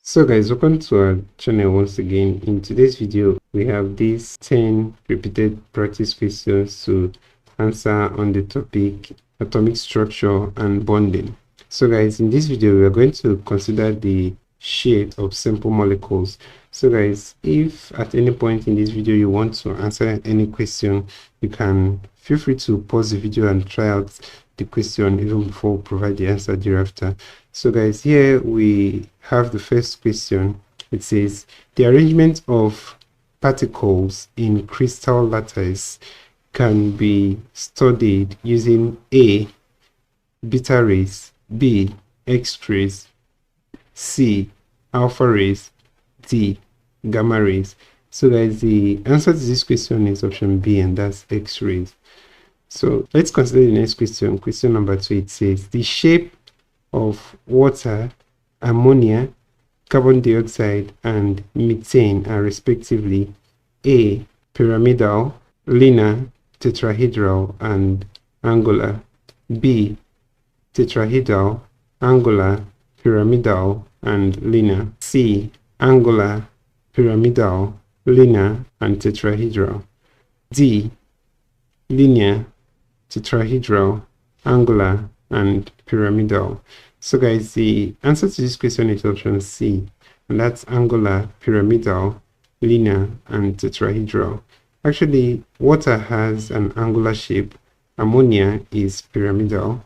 So guys, welcome to our channel once again. In today's video, we have these 10 repeated practice questions to answer on the topic atomic structure and bonding. So guys, in this video, we are going to consider the shape of simple molecules. So guys, if at any point in this video you want to answer any question, you can feel free to pause the video and try out the question even before we provide the answer thereafter. So guys, here we have the first question. It says the arrangement of particles in crystal lattice can be studied using A, beta rays, B, X-rays, C, alpha rays, D, gamma rays. So guys, the answer to this question is option B, and that's X-rays. So let's consider the next question. Question number 2. It says the shape of water, ammonia, carbon dioxide, and methane are respectively A, pyramidal, linear, tetrahedral, and angular, B, tetrahedral, angular, pyramidal, and linear, C, angular, pyramidal, linear, and tetrahedral, D, linear, tetrahedral, angular, and pyramidal. So guys, the answer to this question is option C, and that's angular, pyramidal, linear, and tetrahedral. Actually, water has an angular shape, ammonia is pyramidal,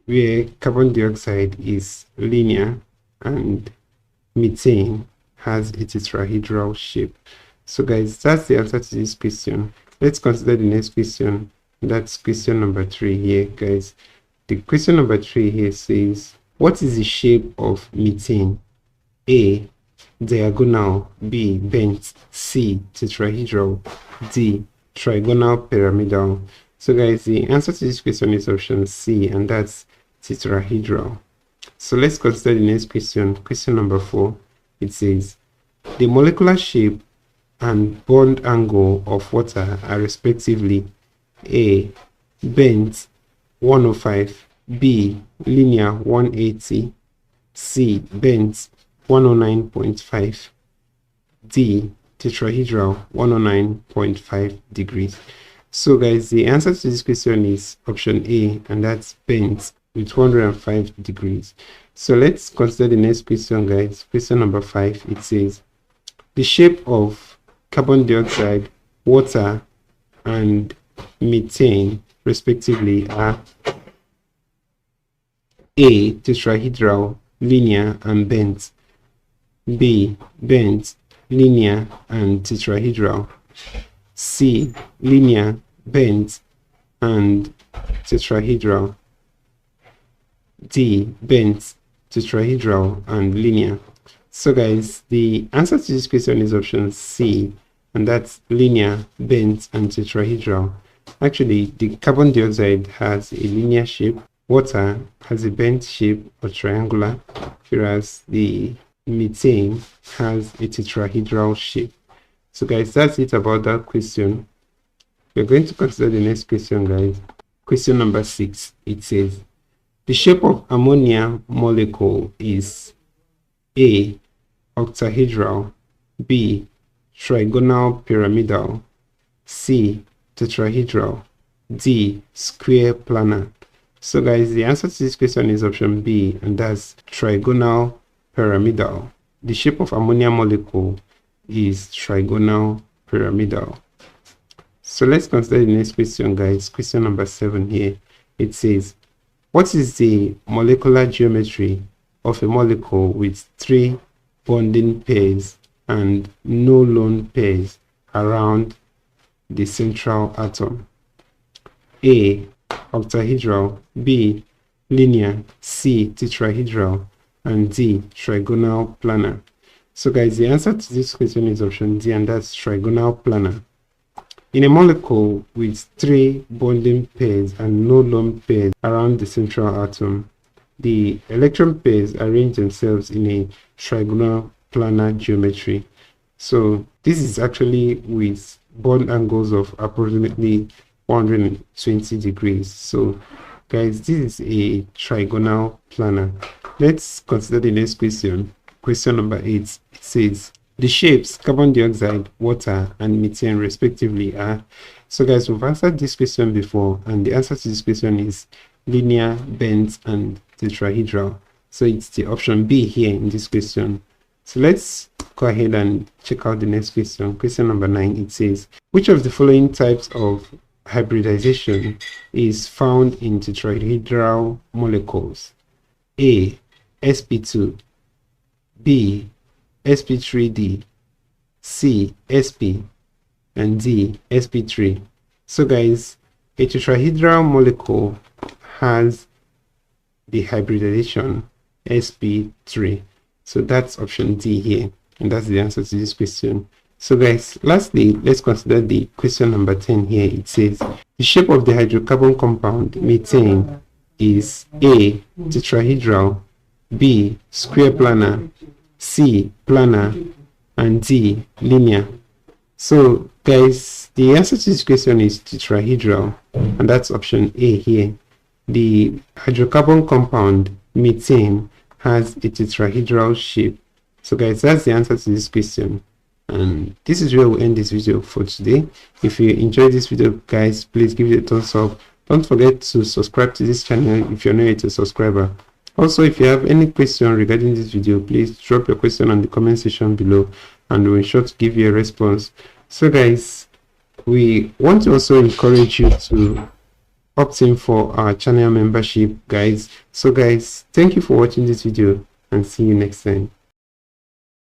where carbon dioxide is linear, and methane has a tetrahedral shape. So guys, that's the answer to this question. Let's consider the next question. That's question number 3 here, guys. The question number 3 here says, what is the shape of methane? A, diagonal, B, bent, C, tetrahedral, D, trigonal pyramidal. So guys, the answer to this question is option C, and that's tetrahedral. So let's consider the next question. Question number 4. It says, the molecular shape and bond angle of water are respectively A, bent 105, B, linear 180, C, bent 109.5, D, tetrahedral 109.5 degrees. So guys, the answer to this question is option A, and that's bent with 105 degrees. So let's consider the next question, guys. Question number 5. It says the shape of carbon dioxide, water, and methane respectively are A, tetrahedral, linear, and bent, B, bent, linear, and tetrahedral, C, linear, bent, and tetrahedral, D, bent, tetrahedral, and linear. So guys, the answer to this question is option C, and that's linear, bent, and tetrahedral. Actually, the carbon dioxide has a linear shape, water has a bent shape or triangular, whereas the methane has a tetrahedral shape. So guys, that's it about that question. We're going to consider the next question, guys. Question number 6. It says the shape of ammonia molecule is A, octahedral, B, trigonal pyramidal, C, tetrahedral, D, square planar. So guys, the answer to this question is option B, and that's trigonal pyramidal. The shape of ammonia molecule is trigonal pyramidal. So let's consider the next question, guys. Question number 7 here. It says, what is the molecular geometry of a molecule with 3 bonding pairs and no lone pairs around the central atom? A, octahedral, B, linear, C, tetrahedral, and D, trigonal planar. So guys, the answer to this question is option D, and that's trigonal planar. In a molecule with 3 bonding pairs and no lone pairs around the central atom, the electron pairs arrange themselves in a trigonal planar geometry. So this is actually with bond angles of approximately 120 degrees. So guys, this is a trigonal planar. Let's consider the next question. question number 8. It says the shapes carbon dioxide, water, and methane respectively are. So guys, we've answered this question before, and the answer to this question is linear, bent, and tetrahedral. So it's the option B here in this question. So let's go ahead and check out the next question. Question number 9. It says which of the following types of hybridization is found in tetrahedral molecules? A. sp2, B. sp3d, C. sp, and D. sp3. So guys, a tetrahedral molecule has the hybridization sp3. So that's option D here, and that's the answer to this question. So guys, lastly, let's consider the question number 10 here. It says the shape of the hydrocarbon compound methane is A. tetrahedral, B. square planar, C. planar, and D. linear. So guys, the answer to this question is tetrahedral, and that's option A here. The hydrocarbon compound methane has a tetrahedral shape. So guys, that's the answer to this question, and this is where we end this video for today. If you enjoyed this video guys, please give it a thumbs up. Don't forget to subscribe to this channel if you're not yet a subscriber. Also, if you have any question regarding this video, please drop your question on the comment section below, and we'll ensure to give you a response. So guys, we want to also encourage you to opt in for our channel membership guys. So guys, thank you for watching this video, and see you next time.